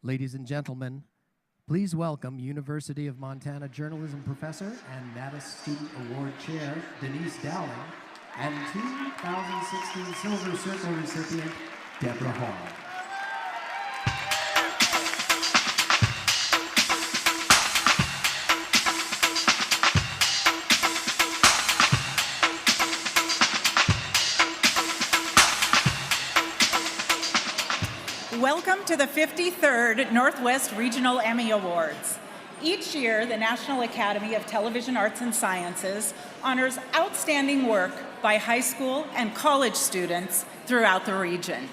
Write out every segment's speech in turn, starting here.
Ladies and gentlemen, please welcome University of Montana Journalism Professor and NATAS Student Award Chair Denise Dowling and 2016 Silver Circle recipient Deborah Hall. Welcome to the 53rd Northwest Regional Emmy Awards. Each year, the National Academy of Television Arts and Sciences honors outstanding work by high school and college students throughout the region.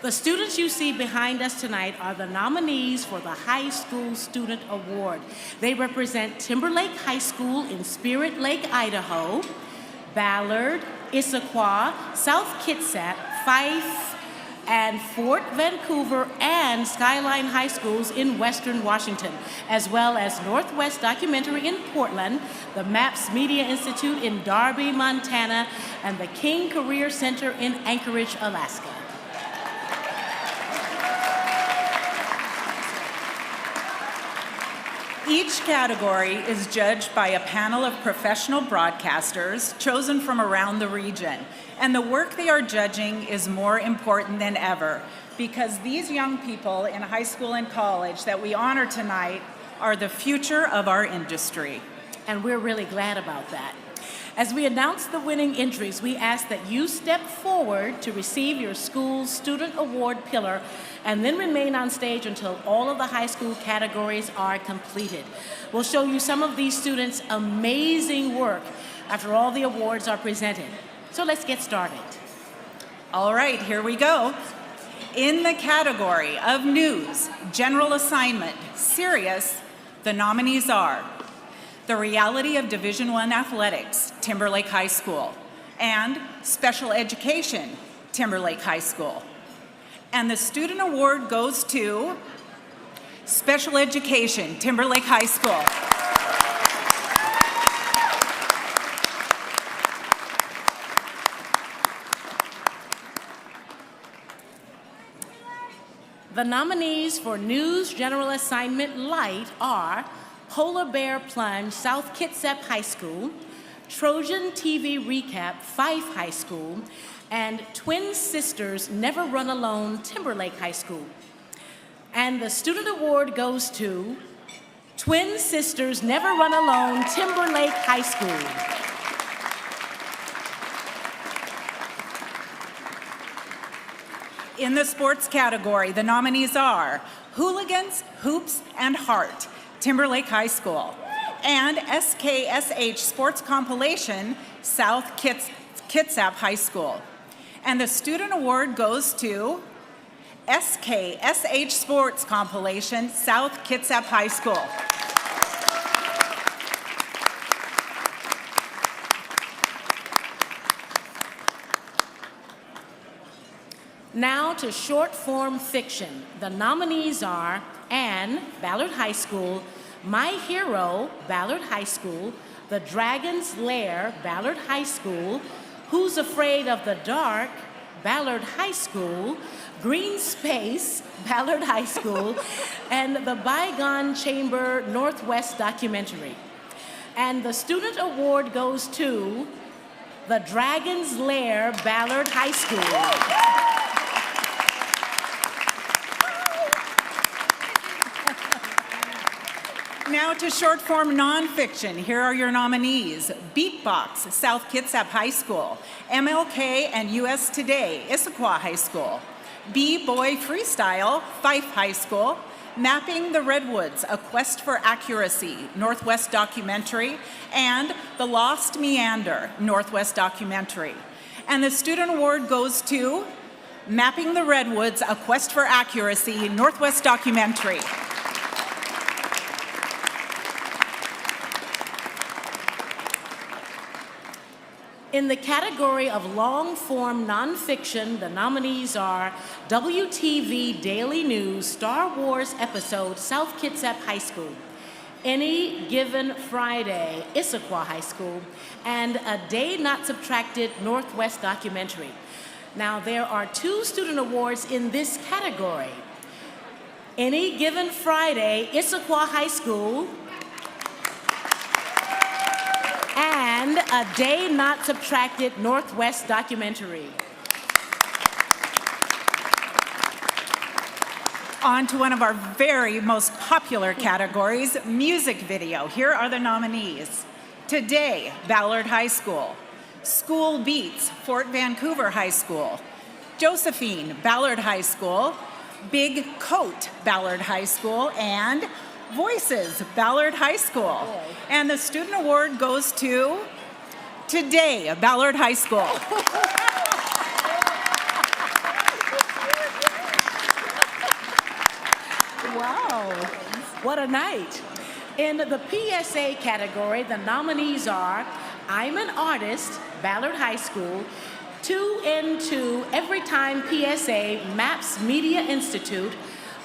The students you see behind us tonight are the nominees for the High School Student Award. They represent Timberlake High School in Spirit Lake, Idaho, Ballard, Issaquah, South Kitsap, Fife, and Fort Vancouver and Skyline High Schools in Western Washington, as well as Northwest Documentary in Portland, the MAPS Media Institute in Darby, Montana, and the King Career Center in Anchorage, Alaska. Each category is judged by a panel of professional broadcasters chosen from around the region. And the work they are judging is more important than ever because these young people in high school and college that we honor tonight are the future of our industry. And we're really glad about that. As we announce the winning entries, we ask that you step forward to receive your school's Student Award pillar and then remain on stage until all of the high school categories are completed. We'll show you some of these students' amazing work after all the awards are presented. So let's get started. All right, here we go. In the category of news, general assignment, serious, the nominees are The Reality of Division I Athletics, Timberlake High School, and Special Education, Timberlake High School. And the student award goes to Special Education, Timberlake High School. The nominees for News General Assignment Light are Polar Bear Plunge, South Kitsap High School, Trojan TV Recap, Fife High School, and Twin Sisters Never Run Alone, Timberlake High School. And the student award goes to Twin Sisters Never Run Alone, Timberlake High School. In the sports category, the nominees are Hooligans, Hoops, and Heart, Timberlake High School, and SKSH Sports Compilation, South Kitsap High School. And the student award goes to SKSH Sports Compilation, South Kitsap High School. Now to short form fiction. The nominees are Anne, Ballard High School, My Hero, Ballard High School, The Dragon's Lair, Ballard High School, Who's Afraid of the Dark, Ballard High School, Green Space, Ballard High School, and The Bygone Chamber Northwest Documentary. And the student award goes to The Dragon's Lair, Ballard High School. Now to short form nonfiction. Here are your nominees. Beatbox, South Kitsap High School. MLK and US Today, Issaquah High School. B-Boy Freestyle, Fife High School. Mapping the Redwoods, A Quest for Accuracy, Northwest Documentary. And The Lost Meander, Northwest Documentary. And the student award goes to Mapping the Redwoods, A Quest for Accuracy, Northwest Documentary. In the category of long-form nonfiction, the nominees are WTV Daily News Star Wars episode, South Kitsap High School, Any Given Friday, Issaquah High School, and A Day Not Subtracted, Northwest Documentary. Now, there are 2 student awards in this category. Any Given Friday, Issaquah High School, and A Day Not Subtracted Northwest documentary. On to one of our very most popular categories, music video. Here are the nominees. Today, Ballard High School. School Beats, Fort Vancouver High School. Josephine, Ballard High School. Big Coat, Ballard High School. And Voices, Ballard High School. And the student award goes to Today, Ballard High School. Wow, what a night. In the PSA category, the nominees are I'm an Artist, Ballard High School, 2N2 Every Time PSA, MAPS Media Institute,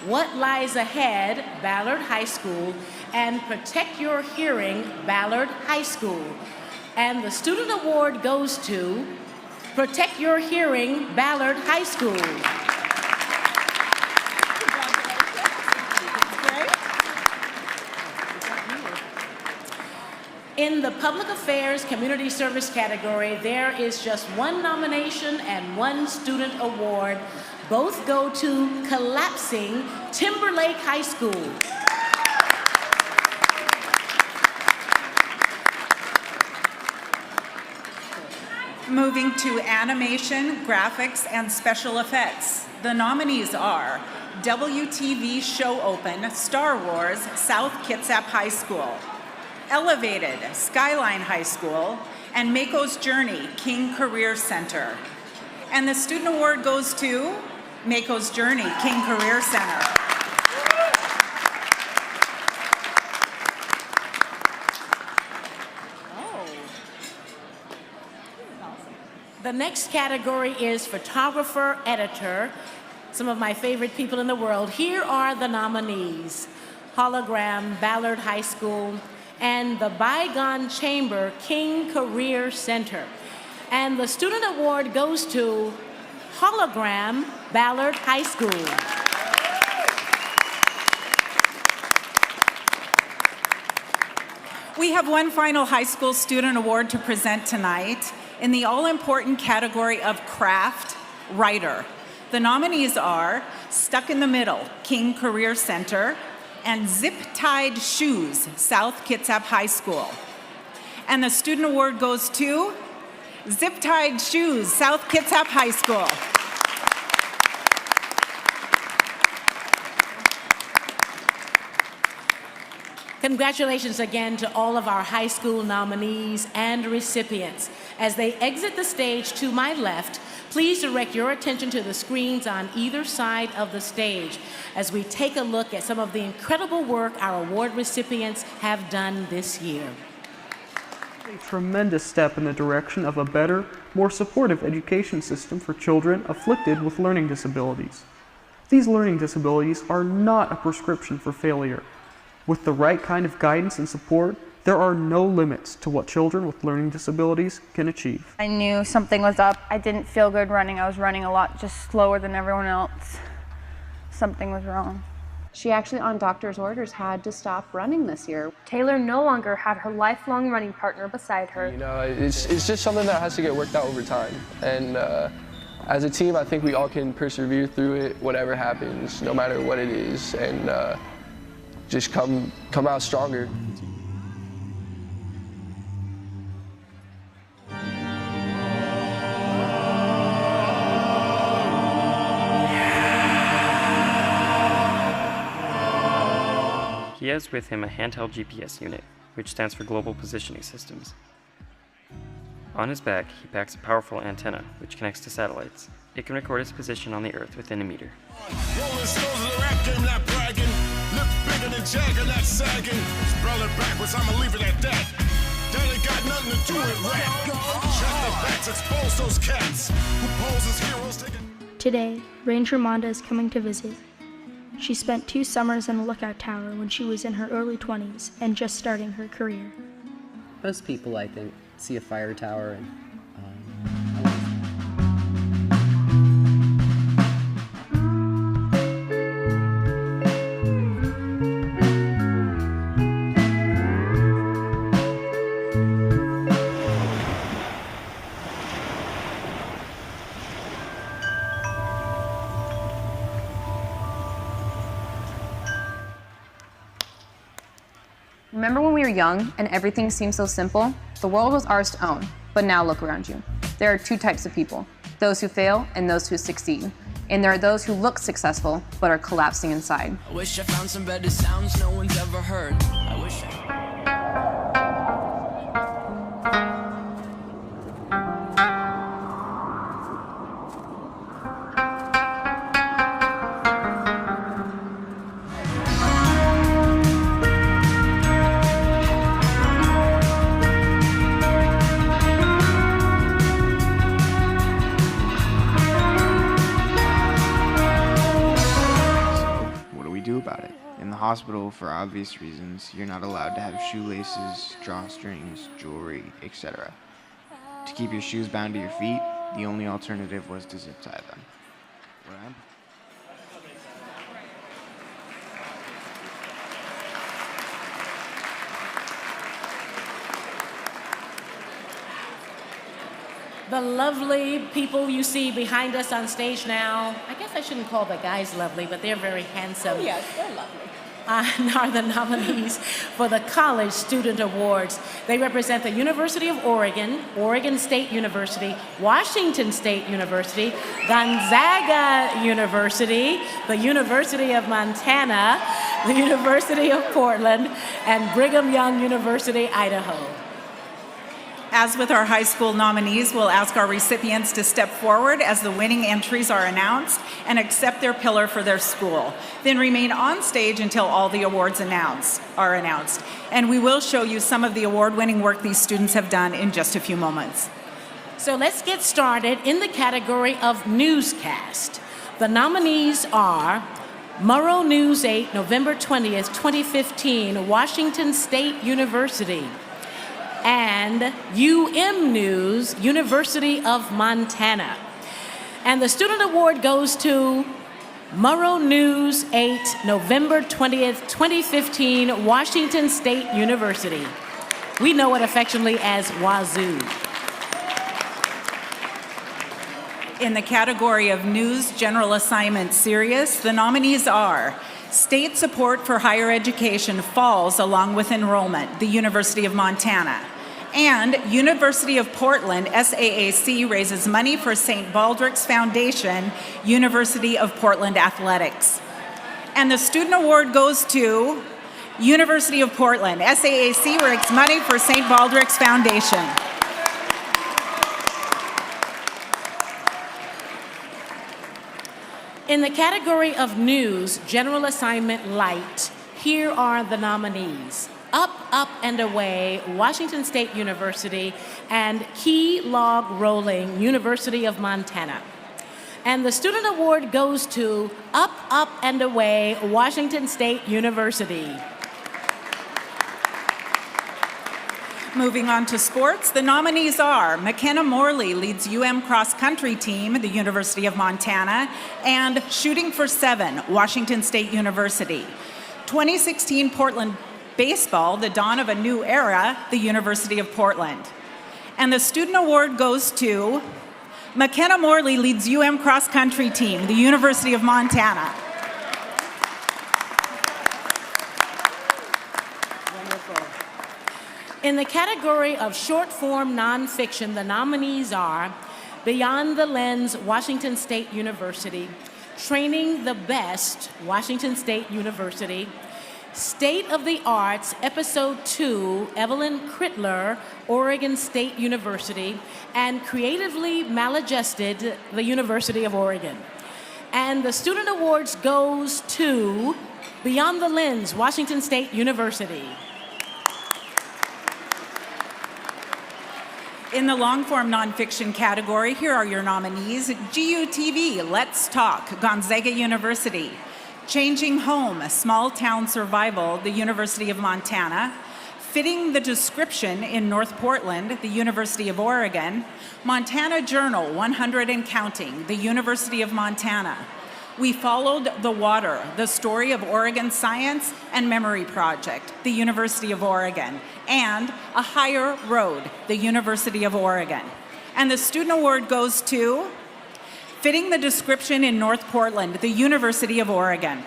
What Lies Ahead, Ballard High School, and Protect Your Hearing, Ballard High School. And the student award goes to Protect Your Hearing, Ballard High School. In the Public Affairs Community Service category, there is just one nomination and one student award. Both go to Collapsing Timberlake High School. Moving to animation, graphics, and special effects. The nominees are WTV Show Open, Star Wars, South Kitsap High School. Elevated, Skyline High School, and Mako's Journey, King Career Center. And the student award goes to Mako's Journey, King Career Center. The next category is photographer, editor, some of my favorite people in the world. Here are the nominees: Hologram, Ballard High School, and the Bygone Chamber King Career Center. And the student award goes to Hologram, Ballard High School. We have one final high school student award to present tonight in the all-important category of craft writer. The nominees are Stuck in the Middle, King Career Center, and Zip-Tied Shoes, South Kitsap High School. And the student award goes to Zip-Tied Shoes, South Kitsap High School. Congratulations again to all of our high school nominees and recipients. As they exit the stage to my left, please direct your attention to the screens on either side of the stage as we take a look at some of the incredible work our award recipients have done this year. A tremendous step in the direction of a better, more supportive education system for children afflicted with learning disabilities. These learning disabilities are not a prescription for failure. With the right kind of guidance and support, there are no limits to what children with learning disabilities can achieve. I knew something was up. I didn't feel good running. I was running a lot, just slower than everyone else. Something was wrong. She actually, on doctor's orders, had to stop running this year. Taylor no longer had her lifelong running partner beside her. You know, it's just something that has to get worked out over time. And as a team, I think we all can persevere through it, whatever happens, no matter what it is, and just come out stronger. He has with him a handheld GPS unit, which stands for Global Positioning Systems. On his back, he packs a powerful antenna, which connects to satellites. It can record his position on the Earth within a meter. Rolling stones in the rap game, not bragging. Look bigger than Jagger, not sagging. Spell it backwards, I'ma leave it at that. That ain't got nothing to do with rap. Check the facts, expose those cats who pose as heroes taking. Today, Ranger Monda is coming to visit. She spent 2 summers in a lookout tower when she was in her early 20s and just starting her career. Most people, I think, see a fire tower and Remember when we were young and everything seemed so simple? The world was ours to own, but now look around you. There are two types of people, those who fail and those who succeed. And there are those who look successful, but are collapsing inside. I wish I found some better sounds no one's ever heard. I wish about it. In the hospital, for obvious reasons, you're not allowed to have shoelaces, drawstrings, jewelry, etc. To keep your shoes bound to your feet, the only alternative was to zip tie them. The lovely people you see behind us on stage now, I guess I shouldn't call the guys lovely, but they're very handsome. Oh, yes, they're lovely. Are the nominees for the College Student Awards. They represent the University of Oregon, Oregon State University, Washington State University, Gonzaga University, the University of Montana, the University of Portland, and Brigham Young University, Idaho. As with our high school nominees, we'll ask our recipients to step forward as the winning entries are announced and accept their pillar for their school. Then remain on stage until all the awards are announced. And we will show you some of the award-winning work these students have done in just a few moments. So let's get started in the category of newscast. The nominees are Murrow News 8, November 20th, 2015, Washington State University, and UM News, University of Montana. And the student award goes to Murrow News 8, November 20th, 2015, Washington State University. We know it affectionately as Wazoo. In the category of News General Assignment Series, the nominees are State Support for Higher Education Falls Along with Enrollment, the University of Montana. And University of Portland, SAAC raises money for St. Baldrick's Foundation, University of Portland Athletics. And the student award goes to University of Portland, SAAC raises money for St. Baldrick's Foundation. In the category of News General Assignment Light, here are the nominees. Up, Up, and Away, Washington State University, and Key Log Rolling, University of Montana. And the student award goes to Up, Up, and Away, Washington State University. Moving on to sports, the nominees are McKenna Morley leads UM cross country team, the University of Montana, and Shooting for 7, Washington State University. 2016 Portland Baseball, the dawn of a new era, the University of Portland. And the student award goes to McKenna Morley leads UM cross country team, the University of Montana. In the category of short-form nonfiction, the nominees are Beyond the Lens, Washington State University, Training the Best, Washington State University, State of the Arts, Episode 2, Evelyn Crittler, Oregon State University, and Creatively Maladjusted, the University of Oregon. And the student awards goes to Beyond the Lens, Washington State University. In the long-form nonfiction category, here are your nominees. GUTV, Let's Talk, Gonzaga University. Changing Home, Small Town Survival, the University of Montana. Fitting the Description in North Portland, the University of Oregon. Montana Journal, 100 and Counting, the University of Montana. We Followed the Water, the Story of Oregon Science and Memory Project, the University of Oregon. And A Higher Road, the University of Oregon. And the student award goes to Fitting the Description in North Portland, the University of Oregon.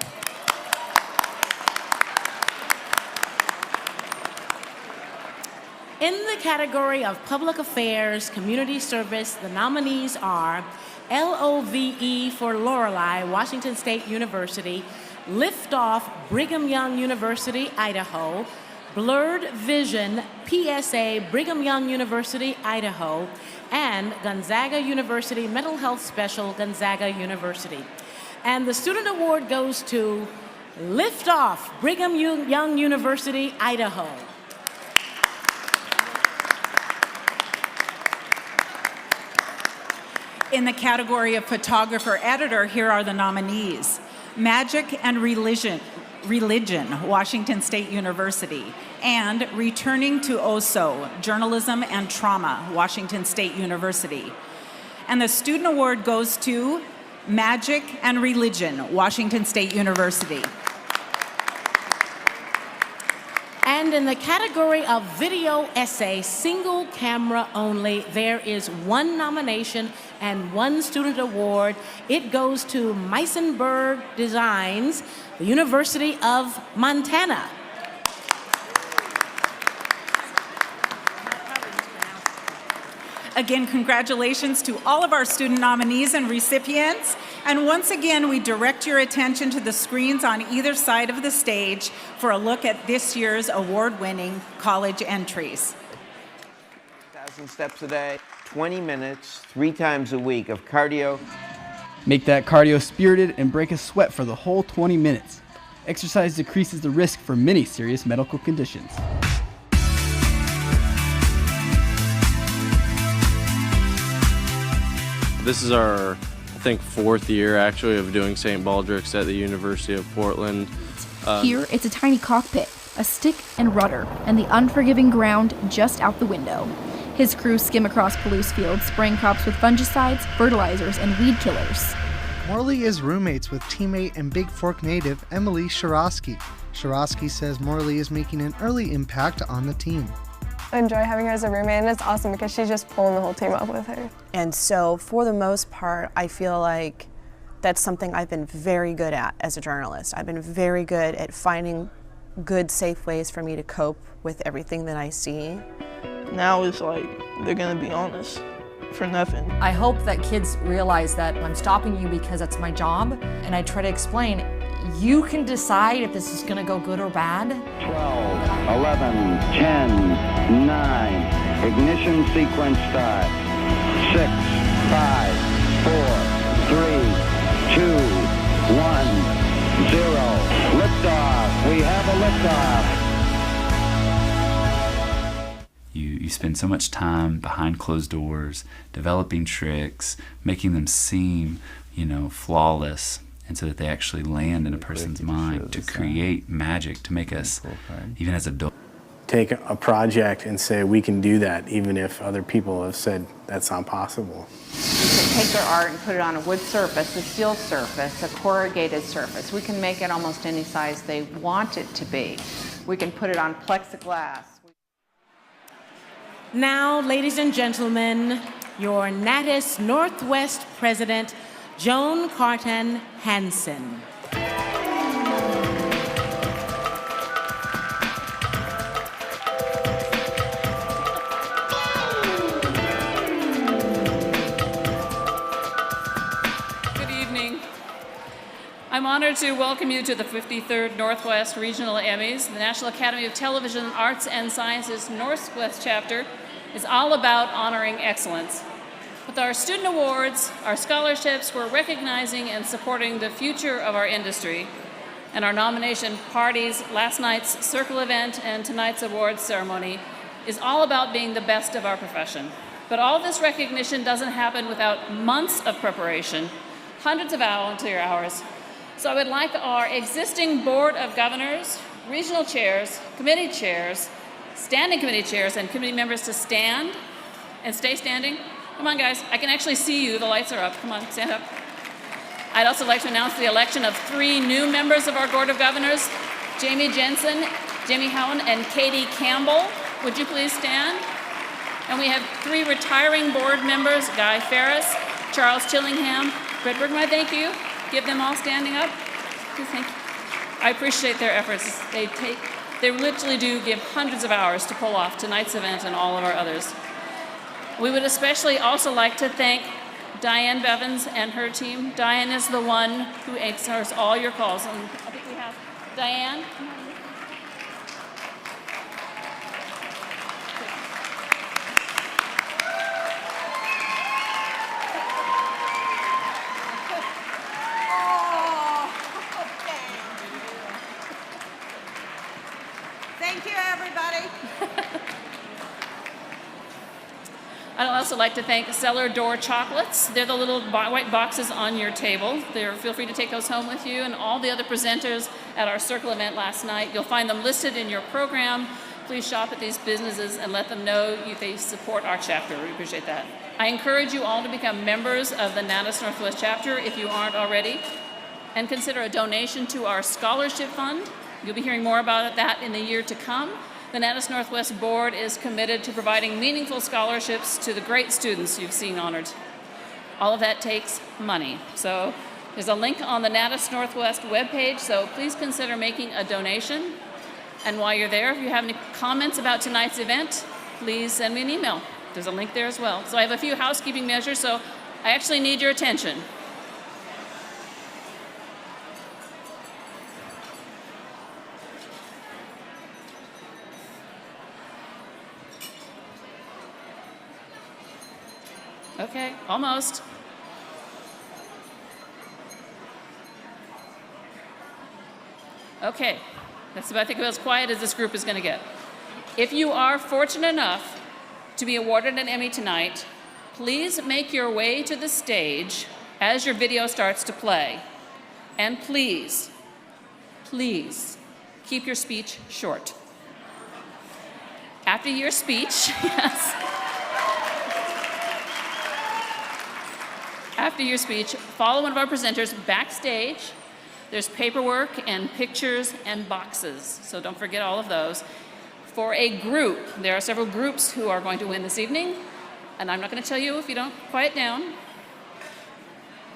category of public affairs, community service, the nominees are LOVE for Lorelei, Washington State University, Liftoff, Brigham Young University, Idaho, Blurred Vision, PSA, Brigham Young University, Idaho, and Gonzaga University Mental Health Special, Gonzaga University. And the student award goes to Liftoff, Brigham Young University, Idaho. In the category of photographer-editor, here are the nominees. Magic and Religion, Washington State University, and Returning to Oso, Journalism and Trauma, Washington State University. And the student award goes to Magic and Religion, Washington State University. And in the category of video essay, single camera only, there is one nomination and one student award. It goes to Meisenberg Designs, the University of Montana. Again, congratulations to all of our student nominees and recipients. And once again, we direct your attention to the screens on either side of the stage for a look at this year's award-winning college entries. 1,000 steps a day, 20 minutes, 3 times a week of cardio. Make that cardio spirited and break a sweat for the whole 20 minutes. Exercise decreases the risk for many serious medical conditions. This is our, I think, 4th year actually of doing St. Baldrick's at the University of Portland. Here, it's a tiny cockpit, a stick and rudder, and the unforgiving ground just out the window. His crew skim across Palouse fields, spraying crops with fungicides, fertilizers, and weed killers. Morley is roommates with teammate and Big Fork native Emily Shirosky. Shirosky says Morley is making an early impact on the team. I enjoy having her as a roommate, and it's awesome because she's just pulling the whole team up with her. And so for the most part, I feel like that's something I've been very good at as a journalist. I've been very good at finding good, safe ways for me to cope with everything that I see. Now it's like they're gonna be honest for nothing. I hope that kids realize that I'm stopping you because that's my job, and I try to explain you can decide if this is going to go good or bad. 12, 11, 10, 9, ignition sequence start. 6, 5, 4, 3, 2, 1, 0. Liftoff. We have a liftoff. You spend so much time behind closed doors, developing tricks, making them seem, flawless, and so that they actually land in a person's mind to create magic, to make us, even as adults. Take a project and say, we can do that, even if other people have said that's not possible. We can take their art and put it on a wood surface, a steel surface, a corrugated surface. We can make it almost any size they want it to be. We can put it on plexiglass. Now, ladies and gentlemen, your NATAS Northwest President, Joan Cartan Hansen. Good evening. I'm honored to welcome you to the 53rd Northwest Regional Emmys. The National Academy of Television Arts and Sciences Northwest chapter is all about honoring excellence. With our student awards, our scholarships, we're recognizing and supporting the future of our industry. And our nomination parties, last night's circle event and tonight's awards ceremony is all about being the best of our profession. But all this recognition doesn't happen without months of preparation, hundreds of volunteer hours. So I would like our existing Board of Governors, regional chairs, committee chairs, standing committee chairs, and committee members to stand and stay standing. Come on, guys. I can actually see you. The lights are up. Come on, stand up. I'd also like to announce the election of 3 new members of our Board of Governors, Jamie Jensen, Jamie Howen, and Katie Campbell. Would you please stand? And we have 3 retiring board members, Guy Ferris, Charles Chillingham, Britt Bergman. Thank you. Give them all standing up. Please, thank you. I appreciate their efforts. They take They literally do give hundreds of hours to pull off tonight's event and all of our others. We would especially also like to thank Diane Bevins and her team. Diane is the one who answers all your calls. And I think we have Diane. Thank you, everybody. I'd also like to thank Cellar Door Chocolates. They're the little white boxes on your table. Feel free to take those home with you, and all the other presenters at our Circle event last night. You'll find them listed in your program. Please shop at these businesses and let them know they support our chapter. We appreciate that. I encourage you all to become members of the NATAS Northwest chapter if you aren't already, and consider a donation to our scholarship fund. You'll be hearing more about that in the year to come. The NATAS Northwest Board is committed to providing meaningful scholarships to the great students you've seen honored. All of that takes money. So there's a link on the NATAS Northwest webpage, so please consider making a donation. And while you're there, if you have any comments about tonight's event, please send me an email. There's a link there as well. So I have a few housekeeping measures, so I actually need your attention. Okay, almost. Okay, that's about, I think, about as quiet as this group is going to get. If you are fortunate enough to be awarded an Emmy tonight, please make your way to the stage as your video starts to play. And please, please, keep your speech short. After your speech, yes. After your speech, follow one of our presenters backstage. There's paperwork and pictures and boxes, so don't forget all of those. For a group, there are several groups who are going to win this evening, and I'm not going to tell you if you don't quiet down.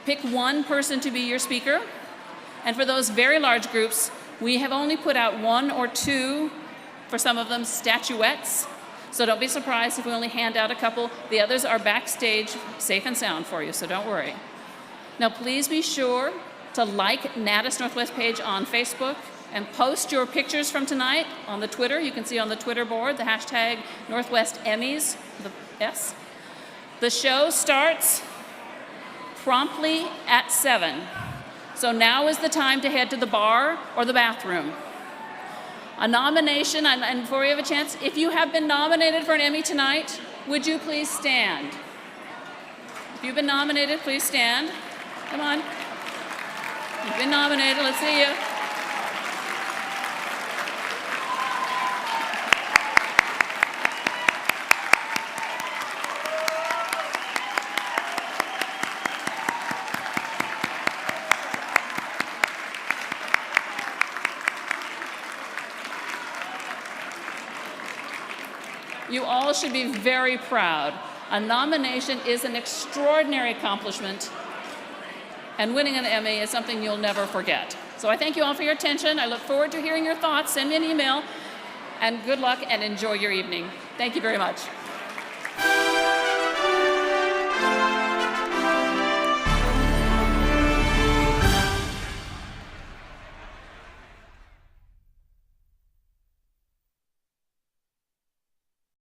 Pick one person to be your speaker, and for those very large groups, we have only put out one or two, for some of them, statuettes. So don't be surprised if we only hand out a couple. The others are backstage, safe and sound for you, so don't worry. Now please be sure to like NATAS Northwest page on Facebook and post your pictures from tonight on the Twitter. You can see on the Twitter board the hashtag Northwest Emmys, the S. The show starts promptly at 7. So now is the time to head to the bar or the bathroom. A nomination, and before we have a chance, if you have been nominated for an Emmy tonight, would you please stand? If you've been nominated, please stand. Come on. You've been nominated, let's see you. You all should be very proud. A nomination is an extraordinary accomplishment, and winning an Emmy is something you'll never forget. So I thank you all for your attention. I look forward to hearing your thoughts. Send me an email, and good luck and enjoy your evening. Thank you very much.